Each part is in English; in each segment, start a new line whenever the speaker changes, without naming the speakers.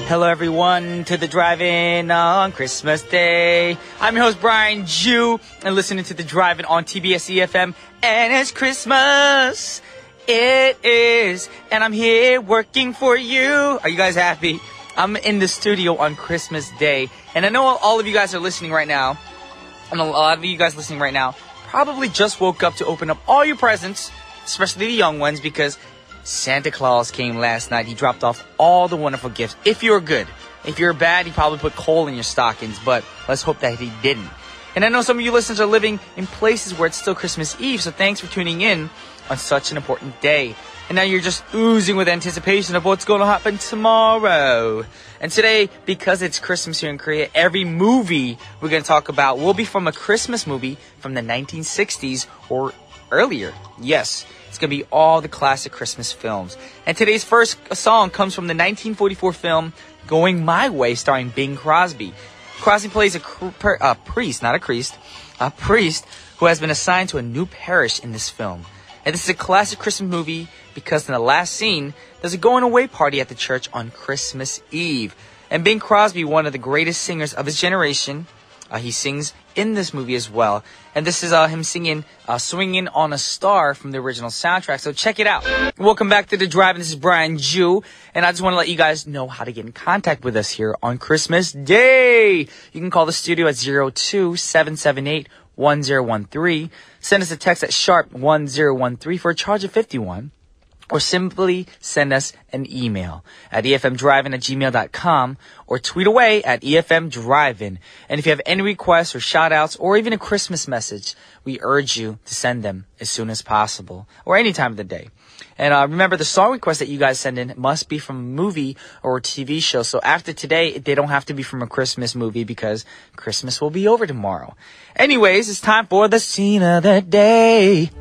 Hello everyone to the drive-in on Christmas Day. I'm your host Brian Jew and listening to the drive-in on TBS efm, and it's Christmas. It is, and I'm here working for you. Are you guys happy? I'm in the studio on Christmas Day, and I know all of you guys are listening right now, and a lot of you guys listening right now probably just woke up to open up all your presents, especially the young ones, because Santa Claus came last night. He dropped off all the wonderful gifts. If you're good. If you're bad, he probably put coal in your stockings, but let's hope that he didn't. And I know some of you listeners are living in places where it's still Christmas Eve, so thanks for tuning in on such an important day. And now you're just oozing with anticipation of what's going to happen tomorrow. And today, because it's Christmas here in Korea, every movie we're going to talk about will be from a Christmas movie from the 1960s or earlier. Yes. It's going to be all the classic Christmas films. And today's first song comes from the 1944 film Going My Way, starring Bing Crosby. Crosby plays a priest who has been assigned to a new parish in this film. And this is a classic Christmas movie because in the last scene, there's a going-away party at the church on Christmas Eve. And Bing Crosby, one of the greatest singers of his generation, he sings in this movie as well. And this is him singing Swinging on a Star from the original soundtrack. So check it out. Welcome back to The Drive. And this is Brian Jew. And I just want to let you guys know how to get in contact with us here on Christmas Day. You can call the studio at 02-778-1013. Send us a text at sharp 1013 for a charge of 51. Or simply send us an email at efmdrivein@gmail.com or tweet away at efmdrivein. And if you have any requests or shout-outs or even a Christmas message, we urge you to send them as soon as possible or any time of the day. And remember, the song requests that you guys send in must be from a movie or a TV show. So after today, they don't have to be from a Christmas movie because Christmas will be over tomorrow. Anyways, it's time for the scene of the day.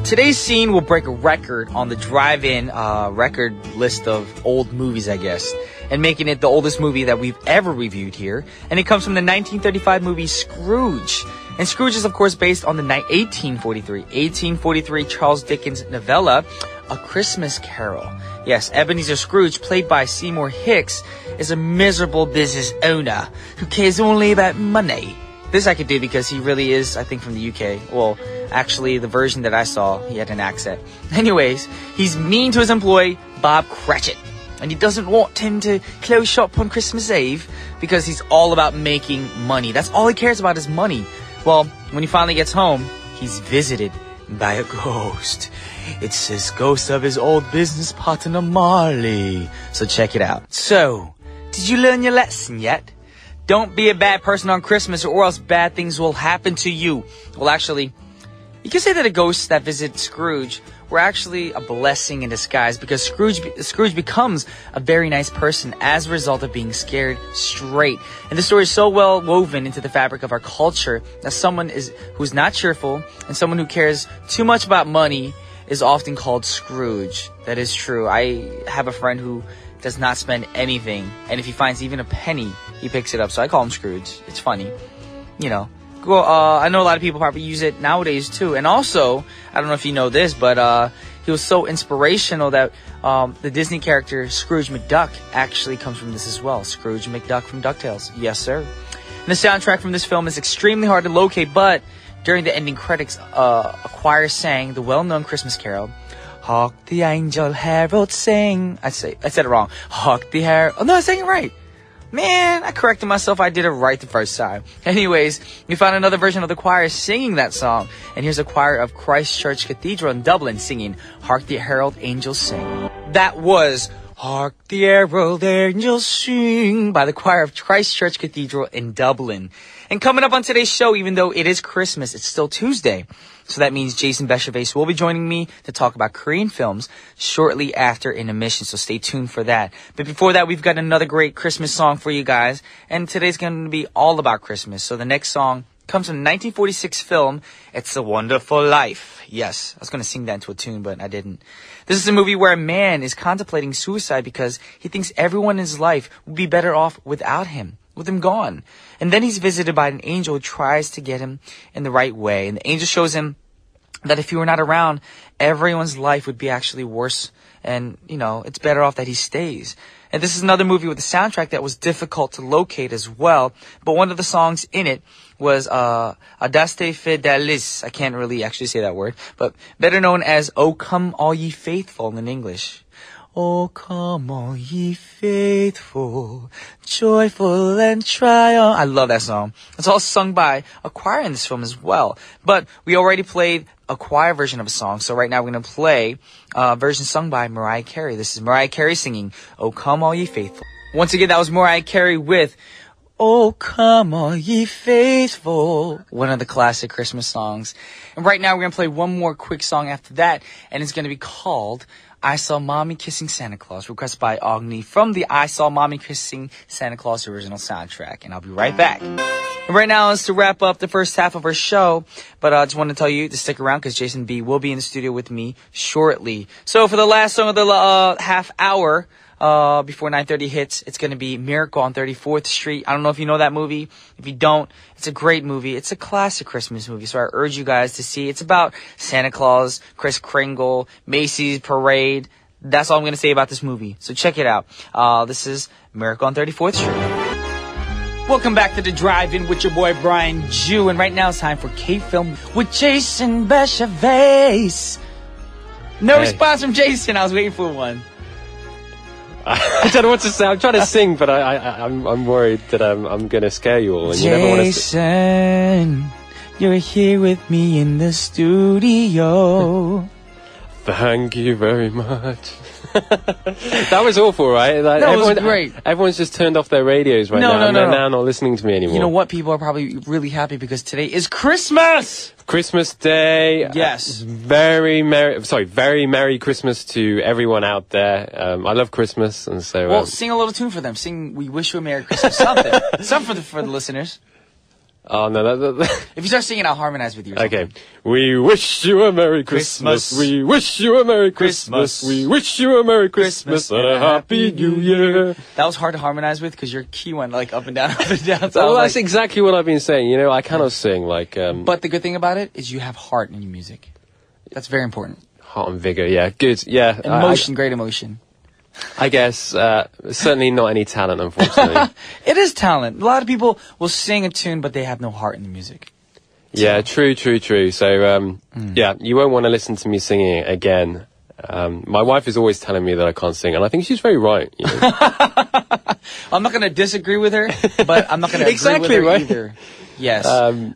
Today's scene will break a record on the drive-in record list of old movies, I guess, and making it the oldest movie that we've ever reviewed here. And it comes from the 1935 movie Scrooge. And Scrooge is, of course, based on the 1843 Charles Dickens novella, A Christmas Carol. Yes, Ebenezer Scrooge, played by Seymour Hicks, is a miserable business owner who cares only about money. This I could do because he really is, I think, from the UK. Well, actually, the version that I saw, he had an accent. Anyways, he's mean to his employee, Bob Cratchit. And he doesn't want him to close shop on Christmas Eve because he's all about making money. That's all he cares about is money. Well, when he finally gets home, he's visited by a ghost. It's his ghost of his old business partner, Marley. So check it out. So, did you learn your lesson yet? Don't be a bad person on Christmas or else bad things will happen to you. Well, actually, you can say that the ghosts that visit Scrooge were actually a blessing in disguise because Scrooge becomes a very nice person as a result of being scared straight. And the story is so well woven into the fabric of our culture that someone who's not cheerful and someone who cares too much about money is often called Scrooge. That is true. I have a friend who does not spend anything, and if he finds even a penny, he picks it up. So I call him Scrooge. It's funny, you know. Well, I know a lot of people probably use it nowadays too. And also, I don't know if you know this, but he was so inspirational that the Disney character Scrooge McDuck actually comes from this as well. Scrooge McDuck from DuckTales. Yes, sir. And the soundtrack from this film is extremely hard to locate, but during the ending credits, a choir sang the well-known Christmas carol, Hark the angel herald sing. I said it wrong. Hark the herald. Oh, no, I sang it right. Man, I corrected myself. I did it right the first time. Anyways, we found another version of the choir singing that song. And here's a choir of Christ Church Cathedral in Dublin singing Hark the Herald Angels Sing. That was Hark the Herald Angels Sing by the choir of Christ Church Cathedral in Dublin. And coming up on today's show, even though it is Christmas, it's still Tuesday. So that means Jason Beshevace will be joining me to talk about Korean films shortly after intermission. So stay tuned for that. But before that, we've got another great Christmas song for you guys. And today's going to be all about Christmas. So the next song comes from the 1946 film, It's a Wonderful Life. Yes, I was going to sing that into a tune, but I didn't. This is a movie where a man is contemplating suicide because he thinks everyone in his life would be better off without him, with him gone. And then he's visited by an angel who tries to get him in the right way. And the angel shows him that if he were not around, everyone's life would be actually worse. And, it's better off that he stays. And this is another movie with a soundtrack that was difficult to locate as well. But one of the songs in it was Adaste Fidelis. I can't really actually say that word. But better known as O Come All Ye Faithful in English. Oh, come all ye faithful, joyful and triumphant. I love that song. It's all sung by a choir in this film as well. But we already played a choir version of a song, so right now we're going to play a version sung by Mariah Carey. This is Mariah Carey singing, Oh, Come All Ye Faithful. Once again, that was Mariah Carey with Oh, Come All Ye Faithful, one of the classic Christmas songs. And right now we're going to play one more quick song after that, and it's going to be called I Saw Mommy Kissing Santa Claus, requested by Agni from the I Saw Mommy Kissing Santa Claus original soundtrack. And I'll be right back. And right now is to wrap up the first half of our show. But I just want to tell you to stick around because Jason B will be in the studio with me shortly. So for the last song of the half hour, before 9:30 hits, it's going to be Miracle on 34th Street. I don't know if you know that movie. If you don't, it's a great movie. It's a classic Christmas movie, so I urge you guys to see. It's about Santa Claus, Kris Kringle, Macy's Parade. That's all I'm going to say about this movie. So check it out. This is Miracle on 34th Street. Welcome back to The Drive-In with your boy Brian Jew. And right now it's time for K-Film with Jason Bechavez. No response from Jason. I was waiting for one.
I don't know what to say. I'm trying to sing, but I'm worried that I'm going to scare you all. And you never want to.
Jason, you're here with me in the studio.
Thank you very much. That was awful, right? Like,
that was great.
Everyone's just turned off their radios right now. They're now not listening to me anymore.
You know what? People are probably really happy because today is Christmas!
Christmas Day.
Yes.
Very Merry Christmas to everyone out there. I love Christmas, and so...
Well, sing a little tune for them. Sing We Wish You a Merry Christmas. Something. Something for the listeners.
Oh, no.
If you start singing, I'll harmonize with you.
Okay. We wish you a Merry Christmas. We wish you a Merry Christmas. We wish you a Merry Christmas and a Happy New Year.
That was hard to harmonize with because your key went like up and down, up and down.
So that's exactly what I've been saying. You know, I cannot sing like...
But the good thing about it is you have heart in your music. That's very important.
Heart and vigor, yeah. Good, yeah.
Emotion, great emotion.
I guess, certainly not any talent, unfortunately.
It is talent. A lot of people will sing a tune, but they have no heart in the music.
Yeah, true. So, yeah, you won't want to listen to me singing again. My wife is always telling me that I can't sing, and I think she's very right. You know?
I'm not going to disagree with her, but I'm not going to agree with her either. Yes.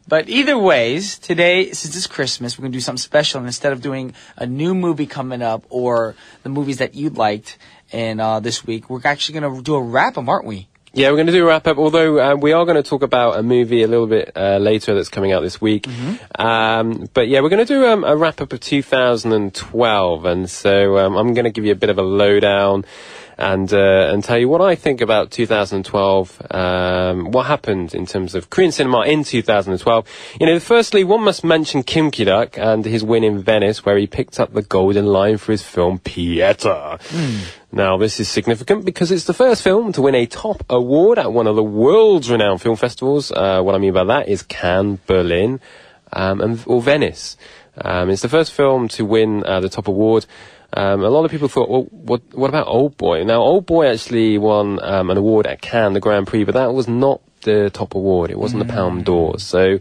But either ways, today, since it's Christmas, we're going to do something special. And instead of doing a new movie coming up or the movies that you liked in this week, we're actually going to do a wrap-up, aren't we?
Yeah, we're going to do a wrap-up, although we are going to talk about a movie a little bit later that's coming out this week. Mm-hmm. But yeah, we're going to do a wrap-up of 2012. And so I'm going to give you a bit of a lowdown and tell you what I think about 2012, what happened in terms of Korean cinema in 2012. You know, firstly, one must mention Kim Ki-duk and his win in Venice, where he picked up the Golden Lion for his film Pieta. Now, this is significant because it's the first film to win a top award at one of the world's renowned film festivals. What I mean by that is Cannes, Berlin, or Venice. It's the first film to win the top award. A lot of people thought, well, what about Old Boy? Now, Old Boy actually won an award at Cannes, the Grand Prix, but that was not the top award. It wasn't the Palme d'Or. So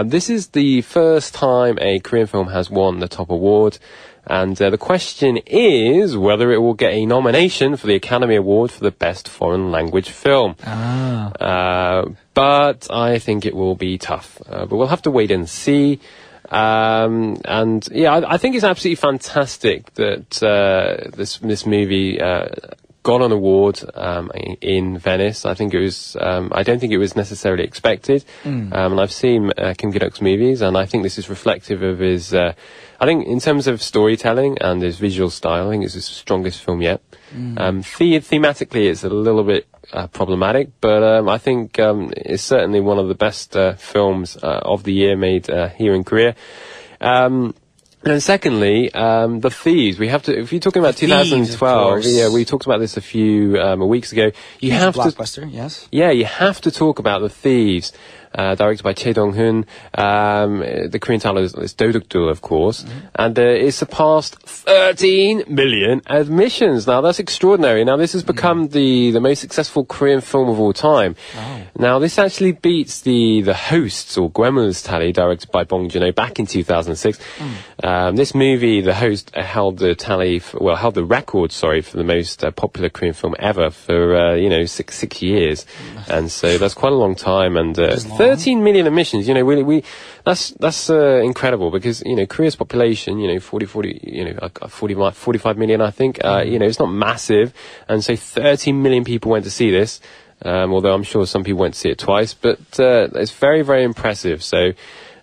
this is the first time a Korean film has won the top award. And the question is whether it will get a nomination for the Academy Award for the Best Foreign Language Film. But I think it will be tough. But we'll have to wait and see. And yeah, I think it's absolutely fantastic that this movie got an award in Venice. I think it was I don't think it was necessarily expected. And I've seen Kim Ki-duk's movies, and I think this is reflective of his I think in terms of storytelling and his visual style, I think it's his strongest film yet. Thematically it's a little bit problematic, but I think it's certainly one of the best films of the year made here in Korea. And secondly, The Thieves. We have to, if you're talking about 2012, yeah, we talked about this a few weeks ago. You have
blockbuster, yes.
Yeah, you have to talk about The Thieves. directed by Choi Dong-hoon. The Korean title is Dodokdo, of course. And it surpassed 13 million admissions. Now, that's extraordinary. Now, this has become the most successful Korean film of all time.
Wow.
Now, this actually beats the Hosts, or Gwemul's tally, directed by Bong Joon-ho back in 2006. This movie, The Host, held the record, for the most popular Korean film ever for, 6 years. And so that's quite a long time. And 13 million admissions, that's incredible because, Korea's population, 45 million, I think. It's not massive. And so 13 million people went to see this. Although I'm sure some people went to see it twice, but it's very, very impressive. So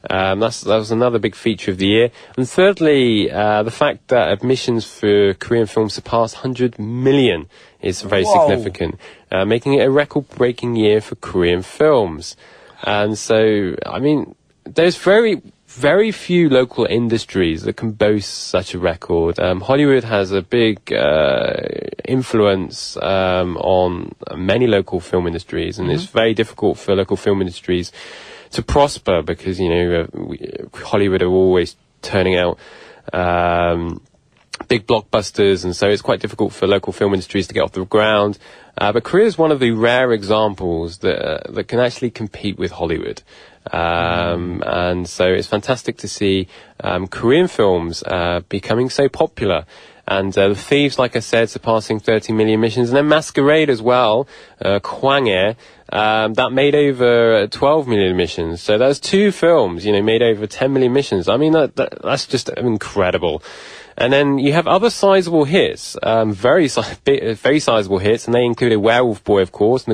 that was another big feature of the year. And thirdly, the fact that admissions for Korean films surpassed 100 million is very significant, making it a record-breaking year for Korean films. And so, there's very few local industries that can boast such a record. Hollywood has a big influence on many local film industries, and it's very difficult for local film industries to prosper because, Hollywood are always turning out big blockbusters, and so it's quite difficult for local film industries to get off the ground. But Korea is one of the rare examples that can actually compete with Hollywood. And so it's fantastic to see Korean films becoming so popular. And The Thieves, like I said, surpassing 30 million admissions. And then Masquerade as well, Kwanghae, that made over 12 million admissions. So that's two films, made over 10 million admissions. That's just incredible. And then you have other sizable hits, very sizable hits, and they included Werewolf Boy, of course.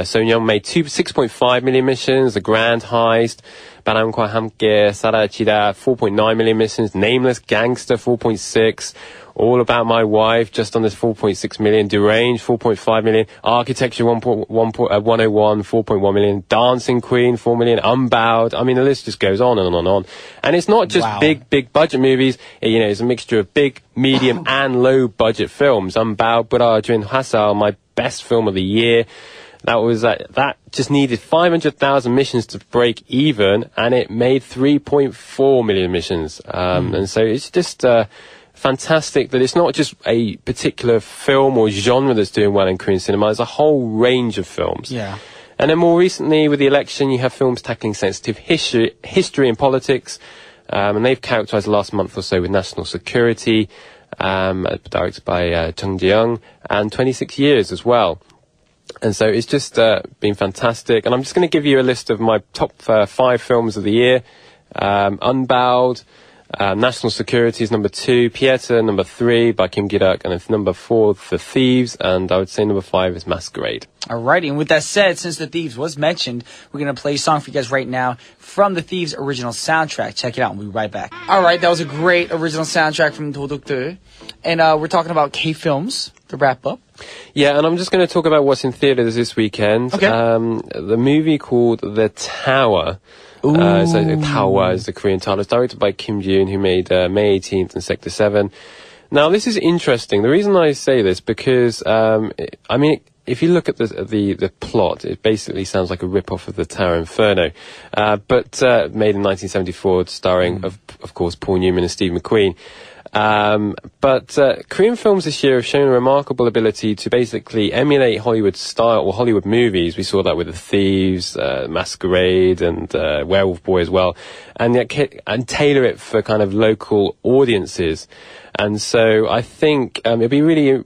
So Young made 6.5 million admissions, The Grand Heist, 바람과 함께 사라지다, 4.9 million admissions, Nameless Gangster, 4.6, All About My Wife, just under 4.6 million, Deranged, 4.5 million, Architecture, 101, 4.1 million, Dancing Queen, 4 million, Unbowed. The list just goes on and on and on. And it's not just big budget movies. It's a mixture of big, medium, and low budget films. Unbowed, Burajin Hasal, my best film of the year. That just needed 500,000 admissions to break even, and it made 3.4 million admissions. And so it's just fantastic that it's not just a particular film or genre that's doing well in Korean cinema. There's a whole range of films.
Yeah.
And then more recently, with the election, you have films tackling sensitive history and politics, and they've characterized the last month or so with National Security, directed by Chung Ji-young, and 26 Years as well. And so it's just been fantastic. And I'm just going to give you a list of my top 5 films of the year. Unbowed, National Security is number 2, Pieter number 3 by Kim Gi-duk, and number 4, The Thieves, and I would say number 5 is Masquerade.
Alrighty, and with that said, since The Thieves was mentioned, we're going to play a song for you guys right now from The Thieves' original soundtrack. Check it out, and we'll be right back. Alright, that was a great original soundtrack from Dodokdo. And we're talking about K-films to wrap up.
Yeah, and I'm just going to talk about what's in theaters this weekend.
Okay.
The movie called The Tower. So The Tower is the Korean title. It's directed by Kim Ji-yoon, who made May 18th and Sector 7. Now, this is interesting. The reason I say this, because, if you look at the plot, it basically sounds like a rip-off of The Tower Inferno. But made in 1974, starring, of course, Paul Newman and Steve McQueen. But Korean films this year have shown a remarkable ability to basically emulate Hollywood style or Hollywood movies. We saw that with The Thieves, Masquerade, and Werewolf Boy as well, and tailor it for kind of local audiences. And so I think it'll be really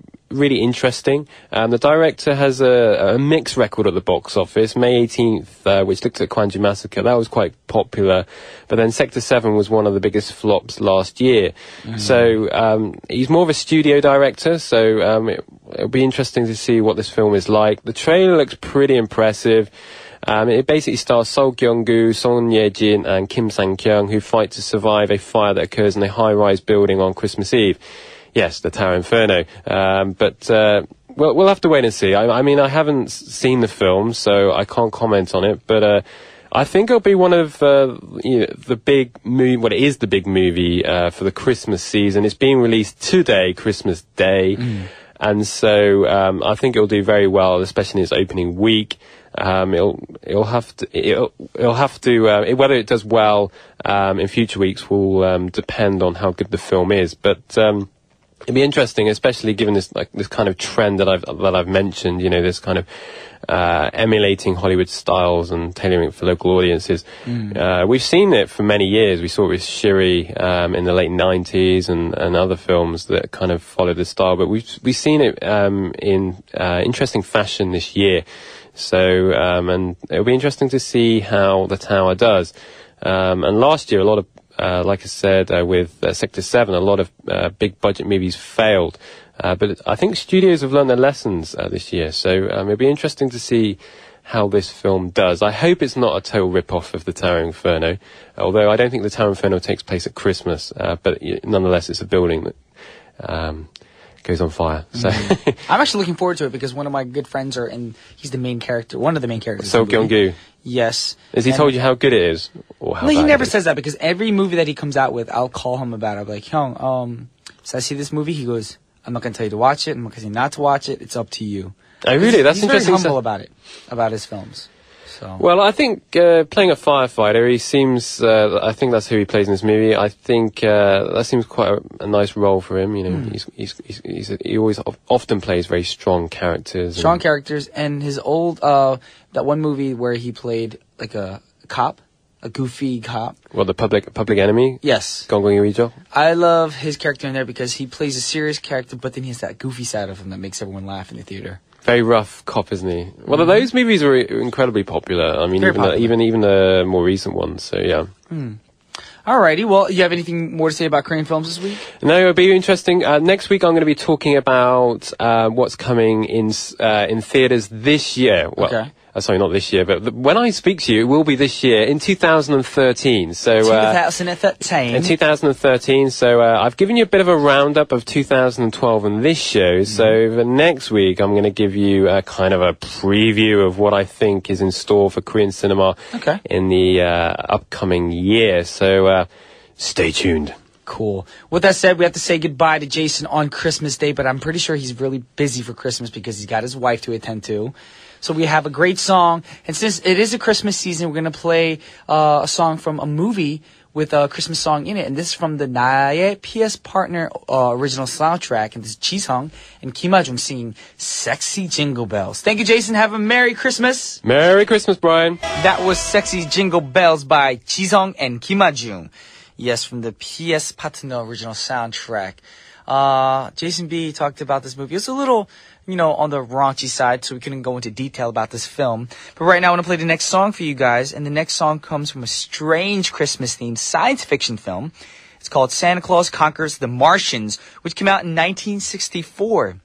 interesting. The director has a mixed record at the box office. May 18th, which looked at Kwanju Massacre, that was quite popular. But then Sector 7 was one of the biggest flops last year. So he's more of a studio director, so it'll be interesting to see what this film is like. The trailer looks pretty impressive. It basically stars Seo Kyung-gu, Son Ye-jin, and Kim Sang-kyung, who fight to survive a fire that occurs in a high-rise building on Christmas Eve. Yes, The Tower Inferno. But we'll have to wait and see. I haven't seen the film, so I can't comment on it. But I think it'll be one of the big movie. Well, it is the big movie for the Christmas season. It's being released today, Christmas Day, and so I think it'll do very well, especially in its opening week. it'll have to whether it does well in future weeks will depend on how good the film is. But it'd be interesting, especially given this kind of trend that I've mentioned. You know, this kind of emulating Hollywood styles and tailoring it for local audiences. We've seen it for many years. We saw it with Shiri in the late 90s and other films that kind of followed the style. But we've seen it in interesting fashion this year. So and it'll be interesting to see how The Tower does. And last year, a lot of like I said, with Sector 7, a lot of big budget movies failed. But I think studios have learned their lessons this year. So it'll be interesting to see how this film does. I hope it's not a total rip-off of The Tower Inferno, although I don't think The Tower Inferno takes place at Christmas. But nonetheless, it's a building that goes on fire. So
I'm actually looking forward to it because one of my good friends he's the main character, one of the main characters.
So Kyung-gu.
Yes.
Has he told you how good it is? Or how
no, he
bad
never
it is?
says that because every movie that he comes out with, I'll call him about it. I'll be like, Hyung, so I see this movie. He goes, I'm not going to tell you to watch it. I'm not going to tell you not to watch it. It's up to you.
Oh, really? That's
he's
interesting.
He's very humble about it, about his films. So.
Well, I think playing a firefighter, he seems. I think that's who he plays in this movie. I think that seems quite a nice role for him. You know, he always often plays very strong characters.
Strong characters, and his old that one movie where he played like a cop, a goofy cop.
Well, the Public Enemy.
Yes.
Gonggongi
I love his character in there because he plays a serious character, but then he has that goofy side of him that makes everyone laugh in the theater.
Very rough cop, isn't he? Well, those movies were incredibly popular. I mean, even the more recent ones. So yeah.
Alrighty. Well, you have anything more to say about Korean films this week?
No, it'll be interesting. Next week, I'm going to be talking about what's coming in theaters this year. Well,
okay.
Sorry, not this year, but when I speak to you, it will be this year in 2013. So
2013.
In 2013. So I've given you a bit of a roundup of 2012 in this show. So the next week, I'm going to give you kind of a preview of what I think is in store for Korean cinema in the upcoming year. So stay tuned.
Cool. With that said, we have to say goodbye to Jason on Christmas Day, but I'm pretty sure he's really busy for Christmas because he's got his wife to attend to. So we have a great song, and since it is a Christmas season, we're going to play a song from a movie with a Christmas song in it, and this is from the 나의 PS Partner original soundtrack, and this is Ji-sung and Kim Ha-jung singing Sexy Jingle Bells. Thank you, Jason. Have a Merry Christmas.
Merry Christmas, Brian.
That was Sexy Jingle Bells by Ji-sung and Kim Ha-jung. Yes, from the PS Partner original soundtrack. Jason B talked about this movie. It's a little, on the raunchy side, so we couldn't go into detail about this film. But right now I want to play the next song for you guys, and the next song comes from a strange Christmas-themed science fiction film. It's called Santa Claus Conquers the Martians, which came out in 1964.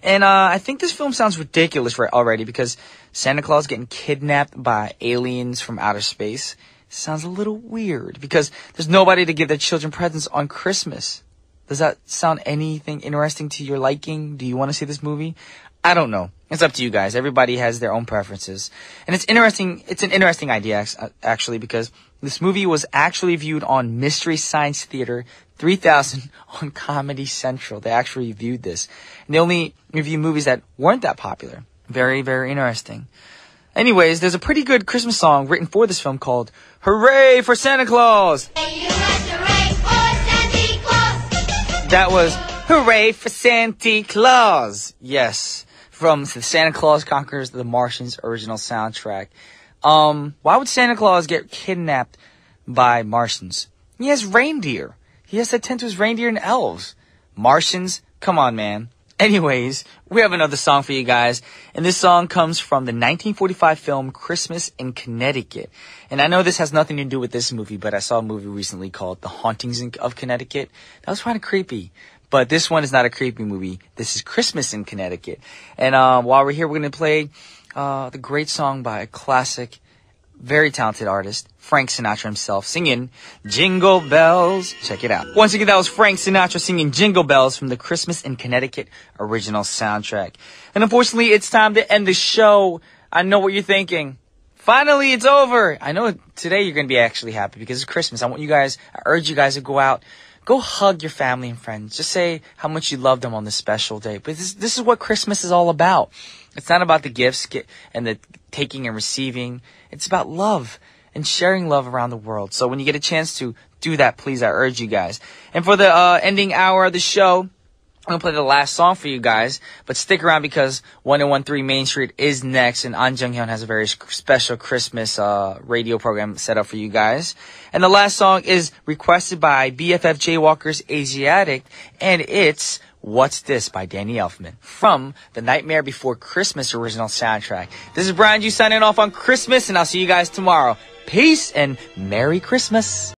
And I think this film sounds ridiculous already because Santa Claus getting kidnapped by aliens from outer space sounds a little weird because there's nobody to give their children presents on Christmas. Does that sound anything interesting to your liking? Do you want to see this movie? I don't know. It's up to you guys. Everybody has their own preferences. And it's interesting. It's an interesting idea, actually, because this movie was actually viewed on Mystery Science Theater 3000 on Comedy Central. They actually reviewed this. And they only review movies that weren't that popular. Very, very interesting. Anyways, there's a pretty good Christmas song written for this film called Hooray for Santa Claus! That was Hooray for Santa Claus. Yes, from the Santa Claus Conquers the Martians original soundtrack. Why would Santa Claus get kidnapped by Martians? He has reindeer. He has to attend to his reindeer and elves. Martians? Come on, man. Anyways, we have another song for you guys, and this song comes from the 1945 film Christmas in Connecticut. And I know this has nothing to do with this movie, but I saw a movie recently called The Hauntings of Connecticut. That was kind of creepy, but this one is not a creepy movie. This is Christmas in Connecticut. And while we're here, we're going to play the great song by a classic, very talented artist, Frank Sinatra himself, singing Jingle Bells. Check it out. Once again, that was Frank Sinatra singing Jingle Bells from the Christmas in Connecticut original soundtrack. And unfortunately, it's time to end the show. I know what you're thinking. Finally, it's over. I know today you're going to be actually happy because it's Christmas. I urge you guys to go out go hug your family and friends. Just say how much you love them on this special day. But this is what Christmas is all about. It's not about the gifts and the taking and receiving. It's about love and sharing love around the world. So when you get a chance to do that, please, I urge you guys. And for the ending hour of the show, I'm going to play the last song for you guys, but stick around because 1013 Main Street is next, and An Jung-hyun has a very special Christmas radio program set up for you guys. And the last song is requested by BFF Jaywalker's Asiatic, and it's What's This by Danny Elfman from the Nightmare Before Christmas original soundtrack. This is Brian Ju signing off on Christmas, and I'll see you guys tomorrow. Peace and Merry Christmas.